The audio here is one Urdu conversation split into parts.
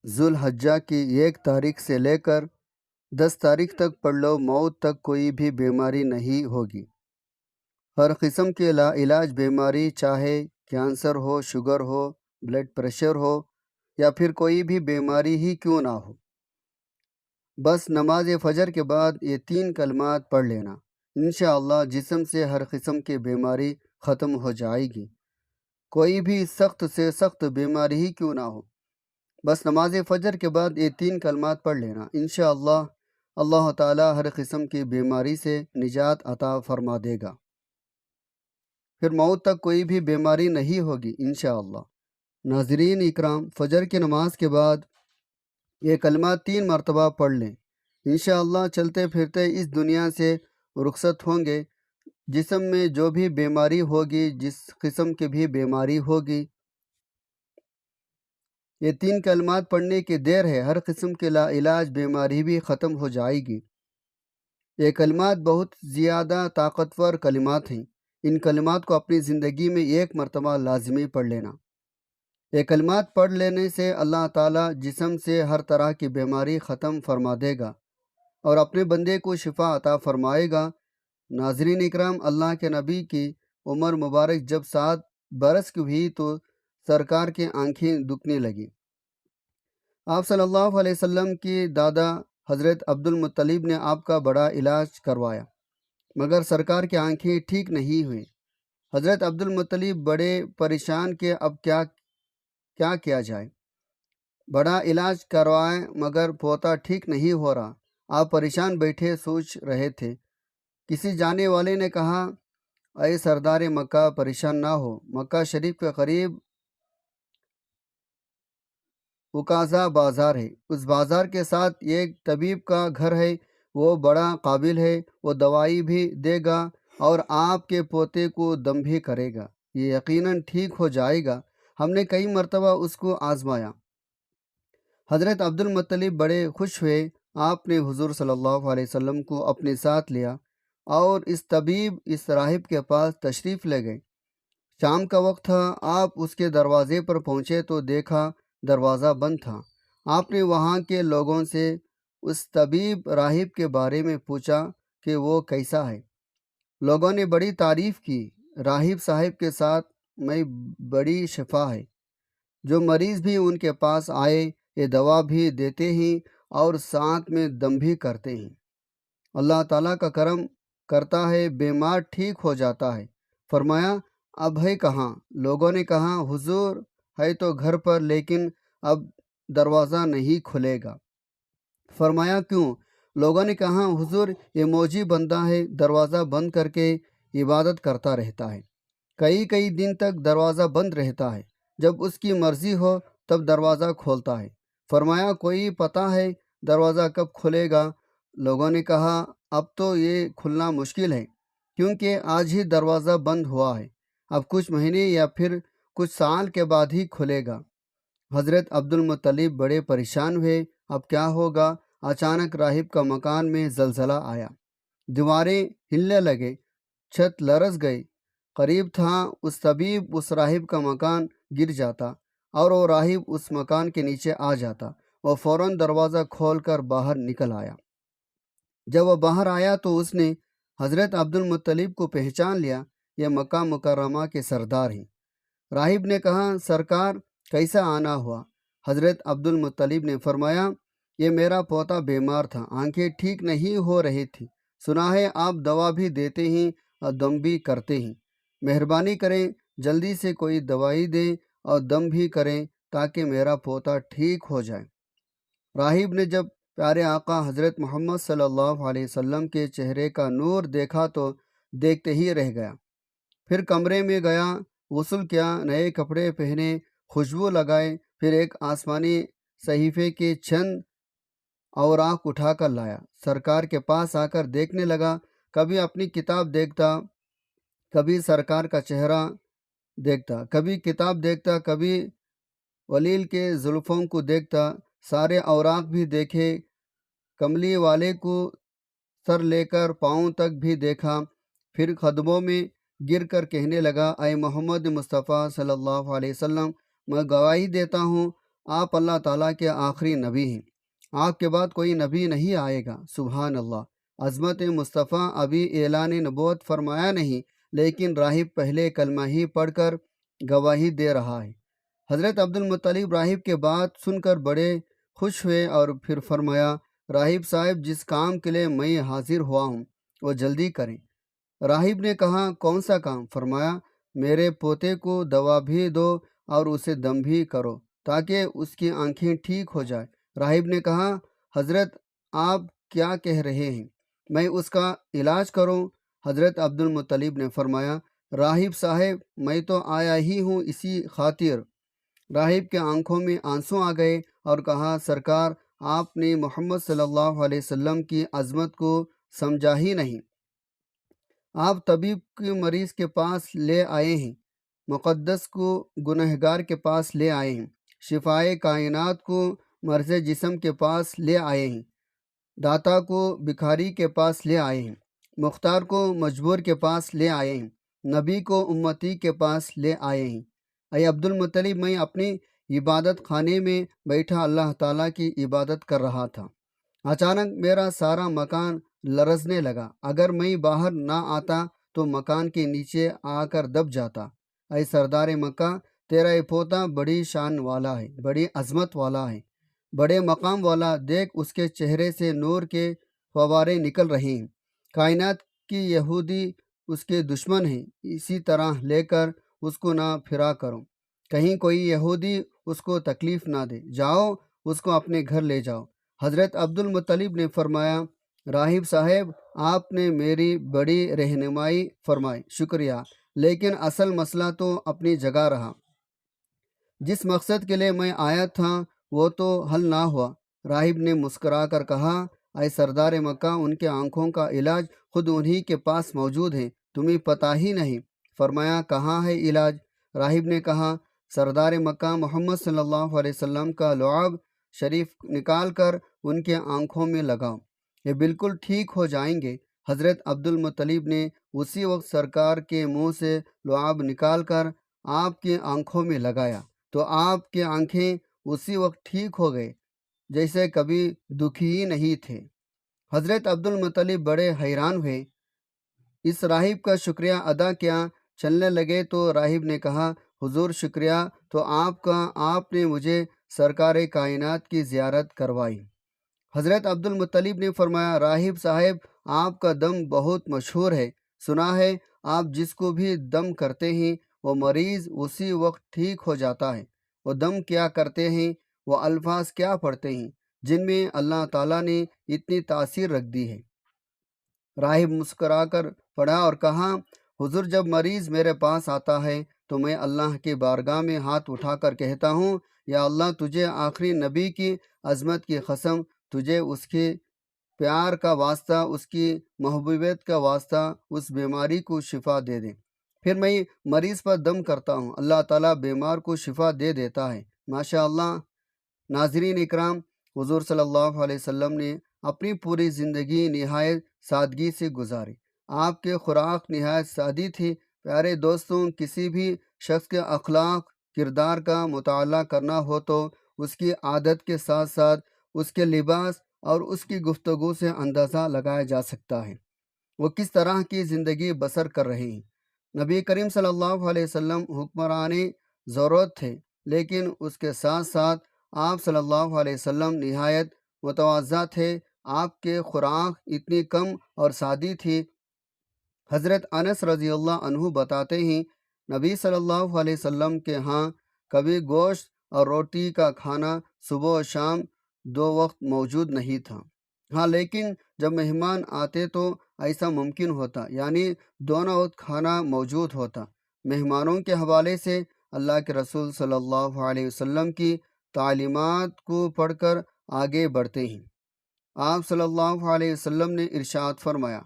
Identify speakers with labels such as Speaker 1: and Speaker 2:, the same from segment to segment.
Speaker 1: ذوالحجہ کی 1 تاریخ سے لے کر 10 تاریخ تک پڑھ لو، موت تک کوئی بھی بیماری نہیں ہوگی۔ ہر قسم کے لا علاج بیماری، چاہے کینسر ہو، شوگر ہو، بلڈ پریشر ہو یا پھر کوئی بھی بیماری ہی کیوں نہ ہو، بس نماز فجر کے بعد یہ 3 کلمات پڑھ لینا، انشاءاللہ جسم سے ہر قسم کی بیماری ختم ہو جائے گی۔ کوئی بھی سخت سے سخت بیماری ہی کیوں نہ ہو، بس نماز فجر کے بعد یہ 3 کلمات پڑھ لینا، انشاءاللہ اللہ تعالی ہر قسم کی بیماری سے نجات عطا فرما دے گا، پھر موت تک کوئی بھی بیماری نہیں ہوگی انشاءاللہ۔ ناظرین اکرام، فجر کی نماز کے بعد یہ کلمات 3 مرتبہ پڑھ لیں، انشاءاللہ چلتے پھرتے اس دنیا سے رخصت ہوں گے۔ جسم میں جو بھی بیماری ہوگی، جس قسم کی بھی بیماری ہوگی، یہ 3 کلمات پڑھنے کی دیر ہے، ہر قسم کے لا علاج بیماری بھی ختم ہو جائے گی۔ یہ کلمات بہت زیادہ طاقتور کلمات ہیں، ان کلمات کو اپنی زندگی میں 1 مرتبہ لازمی پڑھ لینا۔ یہ کلمات پڑھ لینے سے اللہ تعالیٰ جسم سے ہر طرح کی بیماری ختم فرما دے گا اور اپنے بندے کو شفا عطا فرمائے گا۔ ناظرین اکرام، اللہ کے نبی کی عمر مبارک جب 7 برس کی ہوئی تو سرکار کی آنکھیں دکھنے لگی۔ آپ صلی اللہ علیہ وسلم کی دادا حضرت عبدالمطلب نے آپ کا بڑا علاج کروایا، مگر سرکار کی آنکھیں ٹھیک نہیں ہوئیں۔ حضرت عبدالمطلب بڑے پریشان کہ اب کیا کیا جائے، بڑا علاج کروائے مگر پوتا ٹھیک نہیں ہو رہا۔ آپ پریشان بیٹھے سوچ رہے تھے۔ کسی جانے والے نے کہا، اے سردار مکہ، پریشان نہ ہو، مکہ شریف کے قریب اکازا بازار ہے، اس بازار کے ساتھ ایک طبیب کا گھر ہے، وہ بڑا قابل ہے، وہ دوائی بھی دے گا اور آپ کے پوتے کو دم بھی کرے گا، یہ یقیناً ٹھیک ہو جائے گا۔ ہم نے کئی مرتبہ اس کو آزمایا۔ حضرت عبدالمطلب بڑے خوش ہوئے۔ آپ نے حضور صلی اللہ علیہ وسلم کو اپنے ساتھ لیا اور اس طبیب، اس راہب کے پاس تشریف لے گئے۔ شام کا وقت تھا، آپ اس کے دروازے پر پہنچے تو دیکھا دروازہ بند تھا۔ آپ نے وہاں کے لوگوں سے اس طبیب راہب کے بارے میں پوچھا کہ وہ کیسا ہے۔ لوگوں نے بڑی تعریف کی، راہب صاحب کے ساتھ میں بڑی شفا ہے، جو مریض بھی ان کے پاس آئے یہ دوا بھی دیتے ہیں اور ساتھ میں دم بھی کرتے ہیں۔ اللہ تعالیٰ کا کرم کرتا ہے، بیمار ٹھیک ہو جاتا ہے۔ فرمایا، اب ہے کہاں؟ لوگوں نے کہا، حضور ہے تو گھر پر، لیکن اب دروازہ نہیں کھلے گا۔ فرمایا، کیوں؟ لوگوں نے کہا، حضور یہ موجی بندہ ہے، دروازہ بند کر کے عبادت کرتا رہتا ہے، کئی دن تک دروازہ بند رہتا ہے، جب اس کی مرضی ہو تب دروازہ کھولتا ہے۔ فرمایا، کوئی پتہ ہے دروازہ کب کھلے گا؟ لوگوں نے کہا، اب تو یہ کھلنا مشکل ہے، کیونکہ آج ہی دروازہ بند ہوا ہے، اب کچھ مہینے یا پھر کچھ سال کے بعد ہی کھلے گا۔ حضرت عبدالمطلب بڑے پریشان ہوئے، اب کیا ہوگا؟ اچانک راہب کا مکان میں زلزلہ آیا، دیواریں ہلنے لگے، چھت لرز گئی۔ قریب تھا اس طبیب، اس راہب کا مکان گر جاتا اور وہ راہب اس مکان کے نیچے آ جاتا۔ وہ فوراً دروازہ کھول کر باہر نکل آیا۔ جب وہ باہر آیا تو اس نے حضرت عبدالمطلب کو پہچان لیا، یہ مکہ مکرمہ کے سردار ہیں۔ راہب نے کہا، سرکار کیسا آنا ہوا؟ حضرت عبدالمطلب نے فرمایا، یہ میرا پوتا بیمار تھا، آنکھیں ٹھیک نہیں ہو رہی تھی، سنا ہے آپ دوا بھی دیتے ہیں اور دم بھی کرتے ہیں، مہربانی کریں جلدی سے کوئی دوائی دیں اور دم بھی کریں تاکہ میرا پوتا ٹھیک ہو جائے۔ راہب نے جب پیارے آقا حضرت محمد صلی اللہ علیہ وسلم کے چہرے کا نور دیکھا تو دیکھتے ہی رہ گیا۔ پھر کمرے میں گیا، غسل کیا، نئے کپڑے پہنے، خوشبو لگائے، پھر ایک آسمانی صحیفے کے چند اوراق اٹھا کر لایا، سرکار کے پاس آ کر دیکھنے لگا، کبھی اپنی کتاب دیکھتا، کبھی سرکار کا چہرہ دیکھتا، کبھی کتاب دیکھتا، کبھی ولیل کے زلفوں کو دیکھتا، سارے اوراق بھی دیکھے، کملی والے کو سر لے کر پاؤں تک بھی دیکھا، پھر قدموں میں گر کر کہنے لگا، اے محمد مصطفیٰ صلی اللہ علیہ وسلم، میں گواہی دیتا ہوں آپ اللہ تعالیٰ کے آخری نبی ہیں، آپ کے بعد کوئی نبی نہیں آئے گا۔ سبحان اللہ۔ عظمت مصطفیٰ ابھی اعلان نبوت فرمایا نہیں، لیکن راہب پہلے کلمہ ہی پڑھ کر گواہی دے رہا ہے۔ حضرت عبد المطلب راہب کے بات سن کر بڑے خوش ہوئے اور پھر فرمایا، راہب صاحب جس کام کے لیے میں حاضر ہوا ہوں وہ جلدی کریں۔ راہب نے کہا، کون سا کام؟ فرمایا، میرے پوتے کو دوا بھی دو اور اسے دم بھی کرو تاکہ اس کی آنکھیں ٹھیک ہو جائے۔ راہب نے کہا، حضرت آپ کیا کہہ رہے ہیں، میں اس کا علاج کروں؟ حضرت عبد المطلب نے فرمایا، راہب صاحب میں تو آیا ہی ہوں اسی خاطر۔ راہب کے آنکھوں میں آنسو آ گئے اور کہا، سرکار آپ نے محمد صلی اللہ علیہ وسلم کی عظمت کو سمجھا ہی نہیں۔ آپ طبیب کے مریض کے پاس لے آئے ہیں، مقدس کو گنہگار کے پاس لے آئے ہیں، شفائے کائنات کو مرض جسم کے پاس لے آئے ہیں، داتا کو بھکاری کے پاس لے آئے ہیں، مختار کو مجبور کے پاس لے آئے ہیں، نبی کو امتی کے پاس لے آئے ہیں۔ اے عبد المطلب، میں اپنی عبادت خانے میں بیٹھا اللہ تعالیٰ کی عبادت کر رہا تھا، اچانک میرا سارا مکان لرزنے لگا، اگر میں باہر نہ آتا تو مکان کے نیچے آ کر دب جاتا۔ اے سردار مکہ، تیرا یہ پوتا بڑی شان والا ہے، بڑی عظمت والا ہے، بڑے مقام والا، دیکھ اس کے چہرے سے نور کے فوارے نکل رہے ہیں، کائنات کی یہودی اس کے دشمن ہیں، اسی طرح لے کر اس کو نہ پھرا کرو، کہیں کوئی یہودی اس کو تکلیف نہ دے، جاؤ اس کو اپنے گھر لے جاؤ۔ حضرت عبد المطلب نے فرمایا، راہب صاحب آپ نے میری بڑی رہنمائی فرمائی، شکریہ، لیکن اصل مسئلہ تو اپنی جگہ رہا، جس مقصد کے لیے میں آیا تھا وہ تو حل نہ ہوا۔ راہب نے مسکرا کر کہا، اے سردار مکہ، ان کے آنکھوں کا علاج خود انہی کے پاس موجود ہے، تمہیں پتہ ہی نہیں۔ فرمایا، کہاں ہے علاج؟ راہب نے کہا، سردار مکہ محمد صلی اللہ علیہ وسلم کا لعاب شریف نکال کر ان کے آنکھوں میں لگاؤ، یہ بالکل ٹھیک ہو جائیں گے۔ حضرت عبد المطلب نے اسی وقت سرکار کے منہ سے لعاب نکال کر آپ کی آنکھوں میں لگایا تو آپ کی آنکھیں اسی وقت ٹھیک ہو گئے، جیسے کبھی دکھی ہی نہیں تھے۔ حضرت عبد المطلب بڑے حیران ہوئے، اس راہب کا شکریہ ادا کیا چلنے لگے تو راہب نے کہا، حضور شکریہ تو آپ کا، آپ نے مجھے سرکار کائنات کی زیارت کروائی۔ حضرت عبد المطلب نے فرمایا، راہب صاحب آپ کا دم بہت مشہور ہے، سنا ہے آپ جس کو بھی دم کرتے ہیں وہ مریض اسی وقت ٹھیک ہو جاتا ہے۔ وہ دم کیا کرتے ہیں، وہ الفاظ کیا پڑھتے ہیں جن میں اللہ تعالیٰ نے اتنی تاثیر رکھ دی ہے؟ راہب مسکرا کر پڑھا اور کہا، حضور جب مریض میرے پاس آتا ہے تو میں اللہ کی بارگاہ میں ہاتھ اٹھا کر کہتا ہوں، یا اللہ تجھے آخری نبی کی عظمت کی قسم، تجھے اس کے پیار کا واسطہ، اس کی محبوبیت کا واسطہ اس بیماری کو شفا دے دیں۔ پھر میں مریض پر دم کرتا ہوں، اللہ تعالیٰ بیمار کو شفا دے دیتا ہے۔ ماشاء اللہ۔ ناظرین اکرام، حضور صلی اللہ علیہ وسلم نے اپنی پوری زندگی نہایت سادگی سے گزاری، آپ کے خوراک نہایت سادی تھی۔ پیارے دوستوں، کسی بھی شخص کے اخلاق کردار کا مطالعہ کرنا ہو تو اس کی عادت کے ساتھ ساتھ اس کے لباس اور اس کی گفتگو سے اندازہ لگایا جا سکتا ہے وہ کس طرح کی زندگی بسر کر رہے ہیں۔ نبی کریم صلی اللہ علیہ وسلم حکمران ضرورت تھے، لیکن اس کے ساتھ ساتھ آپ صلی اللہ علیہ وسلم نہایت متواضع تھے، آپ کے خوراک اتنی کم اور سادی تھی۔ حضرت انس رضی اللہ عنہ بتاتے ہیں، نبی صلی اللہ علیہ وسلم کے ہاں کبھی گوشت اور روٹی کا کھانا صبح و شام دو وقت موجود نہیں تھا، ہاں لیکن جب مہمان آتے تو ایسا ممکن ہوتا، یعنی دونوں وقت کھانا موجود ہوتا۔ مہمانوں کے حوالے سے اللہ کے رسول صلی اللہ علیہ وسلم کی تعلیمات کو پڑھ کر آگے بڑھتے ہیں۔ آپ صلی اللہ علیہ وسلم نے ارشاد فرمایا،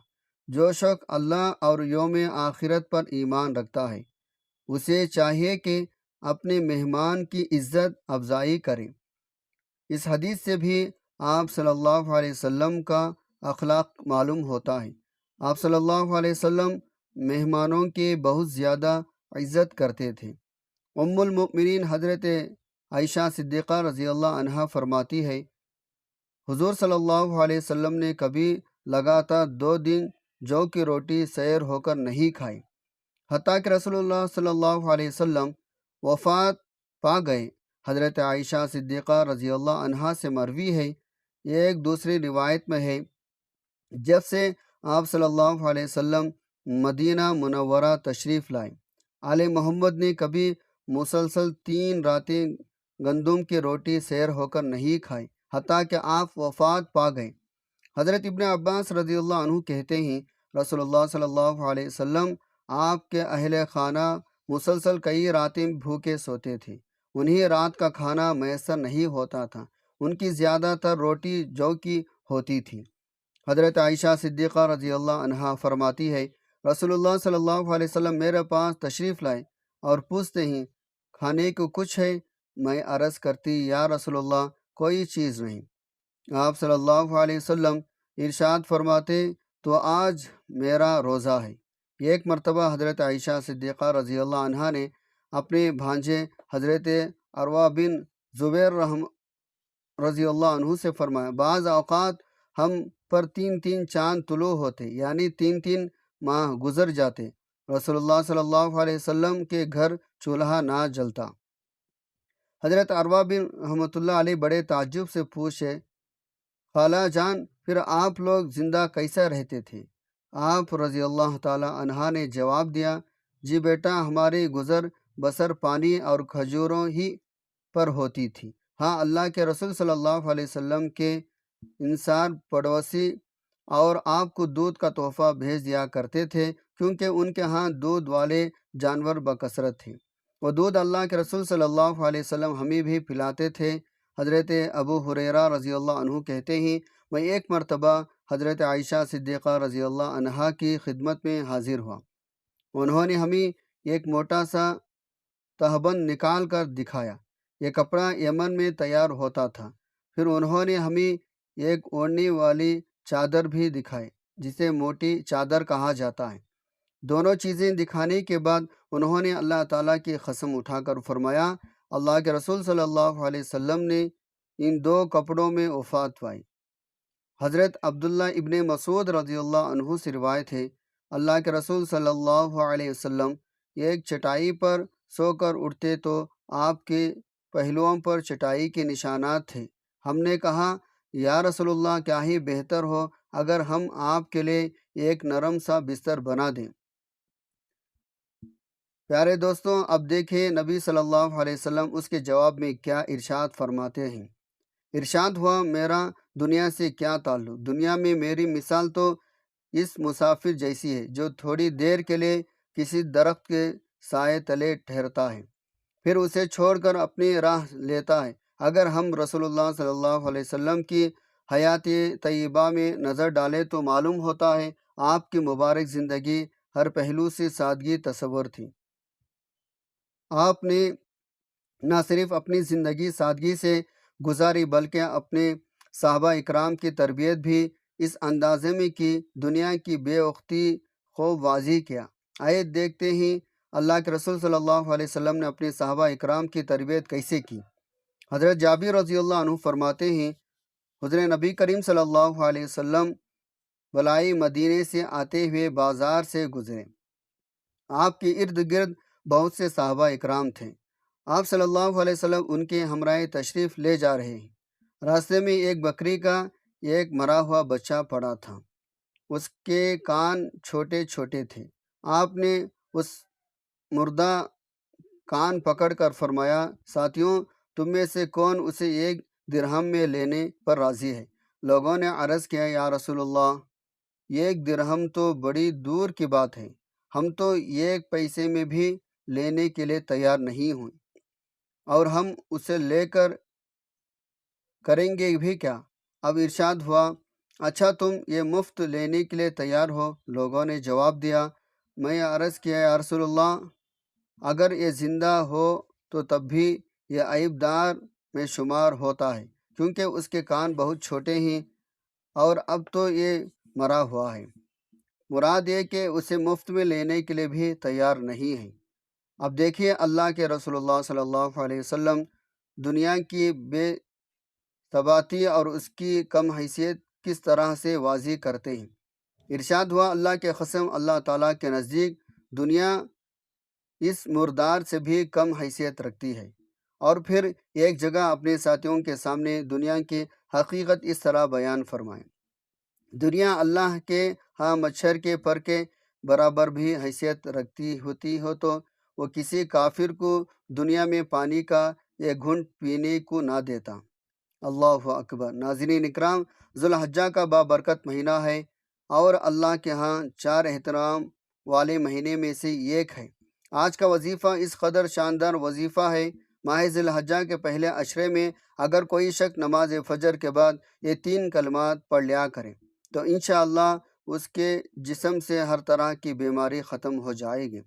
Speaker 1: جو شخص اللہ اور یوم آخرت پر ایمان رکھتا ہے اسے چاہیے کہ اپنے مہمان کی عزت افزائی کرے۔ اس حدیث سے بھی آپ صلی اللہ علیہ وسلم کا اخلاق معلوم ہوتا ہے۔ آپ صلی اللہ علیہ وسلم مہمانوں کی بہت زیادہ عزت کرتے تھے۔ ام المؤمنین حضرت عائشہ صدیقہ رضی اللہ عنہا فرماتی ہے، حضور صلی اللہ علیہ وسلم نے کبھی لگاتار 2 دن جو کی روٹی سیر ہو کر نہیں کھائی، حتیٰ کہ رسول اللہ صلی اللہ علیہ وسلم وفات پا گئے۔ حضرت عائشہ صدیقہ رضی اللہ عنہا سے مروی ہے، ایک دوسری روایت میں ہے، جب سے آپ صلی اللہ علیہ وسلم مدینہ منورہ تشریف لائے، آل محمد نے کبھی مسلسل 3 راتیں گندم کی روٹی سیر ہو کر نہیں کھائی، حتیٰ کہ آپ وفات پا گئے۔ حضرت ابن عباس رضی اللہ عنہ کہتے ہیں، رسول اللہ صلی اللہ علیہ وسلم آپ کے اہل خانہ مسلسل کئی راتیں بھوکے سوتے تھے، انہیں رات کا کھانا میسر نہیں ہوتا تھا، ان کی زیادہ تر روٹی جو کی ہوتی تھی۔ حضرت عائشہ صدیقہ رضی اللہ عنہا فرماتی ہے، رسول اللہ صلی اللہ علیہ وسلم میرے پاس تشریف لائے اور پوچھتے ہیں، کھانے کو کچھ ہے؟ میں عرض کرتی، یا رسول اللہ کوئی چیز نہیں۔ آپ صلی اللہ علیہ وسلم ارشاد فرماتے، تو آج میرا روزہ ہے۔ ایک مرتبہ حضرت عائشہ صدیقہ رضی اللہ عنہا نے اپنے بھانجے حضرت عروہ بن زبیر رضی اللہ عنہ سے فرمایا، بعض اوقات ہم پر 3 چاند طلوع ہوتے، یعنی 3 ماہ گزر جاتے، رسول اللہ صلی اللہ علیہ وسلم کے گھر چولہا نہ جلتا۔ حضرت عروہ بن رحمۃ اللہ علیہ بڑے تعجب سے پوچھے، خالہ جان، پھر آپ لوگ زندہ کیسے رہتے تھے؟ آپ رضی اللہ تعالی عنہ نے جواب دیا، جی بیٹا، ہماری گزر بسر پانی اور کھجوروں ہی پر ہوتی تھی۔ ہاں، اللہ کے رسول صلی اللہ علیہ وسلم کے انصار پڑوسی اور آپ کو دودھ کا تحفہ بھیج دیا کرتے تھے، کیونکہ ان کے ہاں دودھ والے جانور بکثرت تھے۔ وہ دودھ اللہ کے رسول صلی اللہ علیہ وسلم ہمیں بھی پلاتے تھے۔ حضرت ابو ہریرہ رضی اللہ عنہ کہتے ہیں، میں ایک مرتبہ حضرت عائشہ صدیقہ رضی اللہ عنہا کی خدمت میں حاضر ہوا۔ انہوں نے ہمیں ایک موٹا سا تہبند نکال کر دکھایا، یہ کپڑا یمن میں تیار ہوتا تھا۔ پھر انہوں نے ہمیں ایک اوڑھنے والی چادر بھی دکھائی، جسے موٹی چادر کہا جاتا ہے۔ دونوں چیزیں دکھانے کے بعد انہوں نے اللہ تعالیٰ کی قسم اٹھا کر فرمایا، اللہ کے رسول صلی اللہ علیہ وسلم نے ان 2 کپڑوں میں وفات پائی۔ حضرت عبداللہ ابن مسعود رضی اللہ عنہ سے روایت ہے، اللہ کے رسول صلی اللہ علیہ وسلم ایک چٹائی پر سو کر اٹھتے تو آپ کے پہلوؤں پر چٹائی کے نشانات تھے۔ ہم نے کہا، یا رسول اللہ، کیا ہی بہتر ہو اگر ہم آپ کے لیے ایک نرم سا بستر بنا دیں۔ پیارے دوستوں، اب دیکھیں نبی صلی اللہ علیہ وسلم اس کے جواب میں کیا ارشاد فرماتے ہیں۔ ارشاد ہوا، میرا دنیا سے کیا تعلق؟ دنیا میں میری مثال تو اس مسافر جیسی ہے جو تھوڑی دیر کے لیے کسی درخت کے سائے تلے ٹھہرتا ہے، پھر اسے چھوڑ کر اپنی راہ لیتا ہے۔ اگر ہم رسول اللہ صلی اللہ علیہ وسلم کی حیات طیبہ میں نظر ڈالیں تو معلوم ہوتا ہے آپ کی مبارک زندگی ہر پہلو سے سادگی تصور تھی۔ آپ نے نہ صرف اپنی زندگی سادگی سے گزاری بلکہ اپنے صحابہ اکرام کی تربیت بھی اس اندازے میں کی، دنیا کی بے وقتی کو واضح کیا۔ آئے دیکھتے ہیں اللہ کے رسول صلی اللہ علیہ وسلم نے اپنے صحابہ اکرام کی تربیت کیسے کی۔ حضرت جابر رضی اللہ عنہ فرماتے ہیں، حضور نبی کریم صلی اللہ علیہ وسلم بلائی مدینے سے آتے ہوئے بازار سے گزرے۔ آپ کے ارد گرد بہت سے صحابہ اکرام تھے۔ آپ صلی اللہ علیہ وسلم ان کے ہمراہ تشریف لے جا رہے ہیں۔ راستے میں ایک بکری کا ایک مرا ہوا بچہ پڑا تھا، اس کے کان چھوٹے چھوٹے تھے۔ آپ نے اس مردہ کان پکڑ کر فرمایا، ساتھیوں، تم میں سے کون اسے 1 درہم میں لینے پر راضی ہے؟ لوگوں نے عرض کیا، یا رسول اللہ، 1 درہم تو بڑی دور کی بات ہے، ہم تو 1 پیسے میں بھی لینے کے لیے تیار نہیں ہوئے، اور ہم اسے لے کر کریں گے بھی کیا؟ اب ارشاد ہوا، اچھا تم یہ مفت لینے کے لیے تیار ہو؟ لوگوں نے جواب دیا، میں عرض کیا، یا رسول اللہ، اگر یہ زندہ ہو تو تب بھی یہ عیب دار میں شمار ہوتا ہے، کیونکہ اس کے کان بہت چھوٹے ہیں اور اب تو یہ مرا ہوا ہے۔ مراد یہ کہ اسے مفت میں لینے کے لیے بھی تیار نہیں ہے۔ اب دیکھیے اللہ کے رسول اللہ صلی اللہ علیہ وسلم دنیا کی بے ثباتی اور اس کی کم حیثیت کس طرح سے واضح کرتے ہیں۔ ارشاد ہوا، اللہ کے قسم، اللہ تعالیٰ کے نزدیک دنیا اس مردار سے بھی کم حیثیت رکھتی ہے۔ اور پھر ایک جگہ اپنے ساتھیوں کے سامنے دنیا کی حقیقت اس طرح بیان فرمائیں، دنیا اللہ کے ہاں مچھر کے پر کے برابر بھی حیثیت رکھتی ہوتی ہو تو وہ کسی کافر کو دنیا میں پانی کا ایک گھونٹ پینے کو نہ دیتا۔ اللہ اکبر۔ ناظرین اکرام، ذوالحجہ کا بابرکت مہینہ ہے اور اللہ کے ہاں 4 احترام والے مہینے میں سے ایک ہے۔ آج کا وظیفہ اس قدر شاندار وظیفہ ہے، ماہ ذی الحجہ کے پہلے عشرے میں اگر کوئی شخص نماز فجر کے بعد یہ 3 کلمات پڑھ لیا کرے تو انشاءاللہ اس کے جسم سے ہر طرح کی بیماری ختم ہو جائے گی،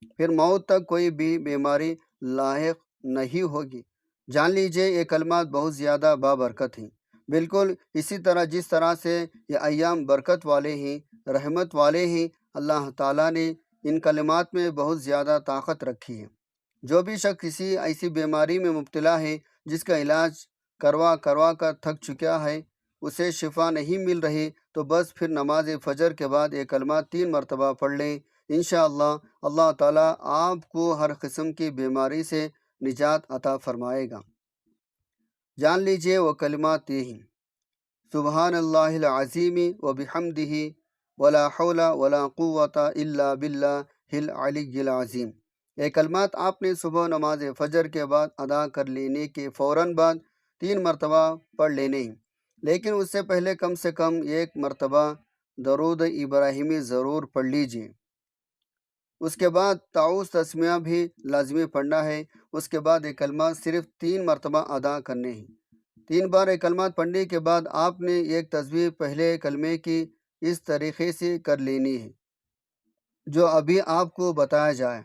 Speaker 1: پھر موت تک کوئی بھی بیماری لاحق نہیں ہوگی۔ جان لیجئے یہ کلمات بہت زیادہ بابرکت ہیں، بالکل اسی طرح جس طرح سے یہ ایام برکت والے ہیں، رحمت والے ہیں، اللہ تعالیٰ نے ان کلمات میں بہت زیادہ طاقت رکھی ہے۔ جو بھی شخص کسی ایسی بیماری میں مبتلا ہے جس کا علاج کروا کر تھک چکا ہے، اسے شفا نہیں مل رہی، تو بس پھر نماز فجر کے بعد یہ کلمات 3 مرتبہ پڑھ لیں، انشاءاللہ اللہ تعالیٰ آپ کو ہر قسم کی بیماری سے نجات عطا فرمائے گا۔ جان لیجئے وہ کلمات یہ ہیں، سبحان اللہ العظیم و بحمدہ ولا حول ولا قوت الا باللہ العلی العظیم۔ یہ کلمات آپ نے صبح نماز فجر کے بعد ادا کر لینے کے فوراً بعد 3 مرتبہ پڑھ لینے ہیں، لیکن اس سے پہلے کم سے کم 1 مرتبہ درود ابراہیمی ضرور پڑھ لیجئے۔ اس کے بعد تعوذ تسمیہ بھی لازمی پڑھنا ہے۔ اس کے بعد یہ کلمات صرف 3 مرتبہ ادا کرنے ہیں۔ 3 بار یہ کلمات پڑھنے کے بعد آپ نے ایک تسبیح پہلے کلمے کی اس طریقے سے کر لینی ہے جو ابھی آپ کو بتایا جائے،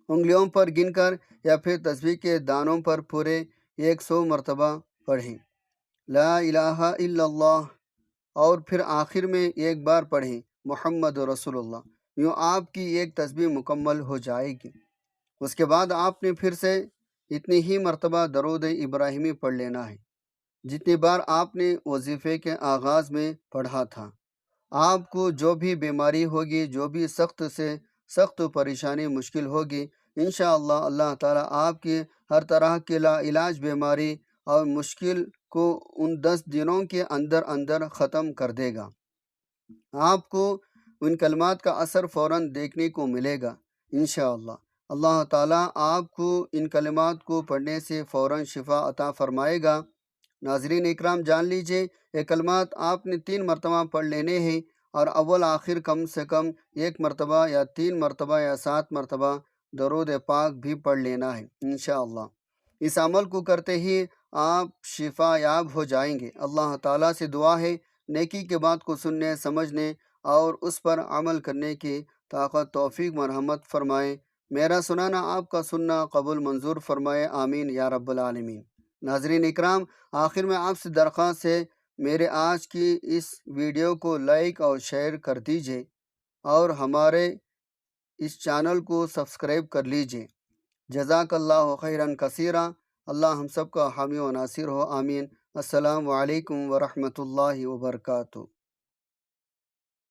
Speaker 1: انگلیوں پر گن کر یا پھر تسبیح کے دانوں پر پورے 100 مرتبہ پڑھیں، لا الہ الا اللہ، اور پھر آخر میں ایک بار پڑھیں محمد رسول اللہ۔ یوں آپ کی ایک تسبیح مکمل ہو جائے گی۔ اس کے بعد آپ نے پھر سے اتنی ہی مرتبہ درود ابراہیمی پڑھ لینا ہے جتنی بار آپ نے وظیفے کے آغاز میں پڑھا تھا۔ آپ کو جو بھی بیماری ہوگی، جو بھی سخت سے سخت پریشانی مشکل ہوگی، انشاءاللہ اللہ تعالیٰ آپ کی ہر طرح کی لا علاج بیماری اور مشکل کو ان 10 دنوں کے اندر اندر ختم کر دے گا۔ آپ کو ان کلمات کا اثر فوراً دیکھنے کو ملے گا انشاءاللہ۔ اللہ تعالیٰ آپ کو ان کلمات کو پڑھنے سے فوراً شفا عطا فرمائے گا۔ ناظرین اکرام، جان لیجئے یہ کلمات آپ نے 3 مرتبہ پڑھ لینے ہیں، اور اول آخر کم سے کم 1 مرتبہ یا 3 مرتبہ یا 7 مرتبہ درود پاک بھی پڑھ لینا ہے انشاءاللہ۔ اس عمل کو کرتے ہی آپ شفا یاب ہو جائیں گے۔ اللہ تعالیٰ سے دعا ہے نیکی کے بات کو سننے، سمجھنے اور اس پر عمل کرنے کی طاقت توفیق مرحمت فرمائے۔ میرا سنانا آپ کا سننا قبول منظور فرمائے، آمین یا رب العالمین۔ ناظرین اکرام، آخر میں آپ سے درخواست ہے میرے آج کی اس ویڈیو کو لائک اور شیئر کر دیجئے اور ہمارے اس چینل کو سبسکرائب کر لیجئے۔ جزاک اللہ خیراً کثیرا۔ اللہ ہم سب کا حامی و ناصر ہو، آمین۔ السلام علیکم ورحمۃ اللہ وبرکاتہ۔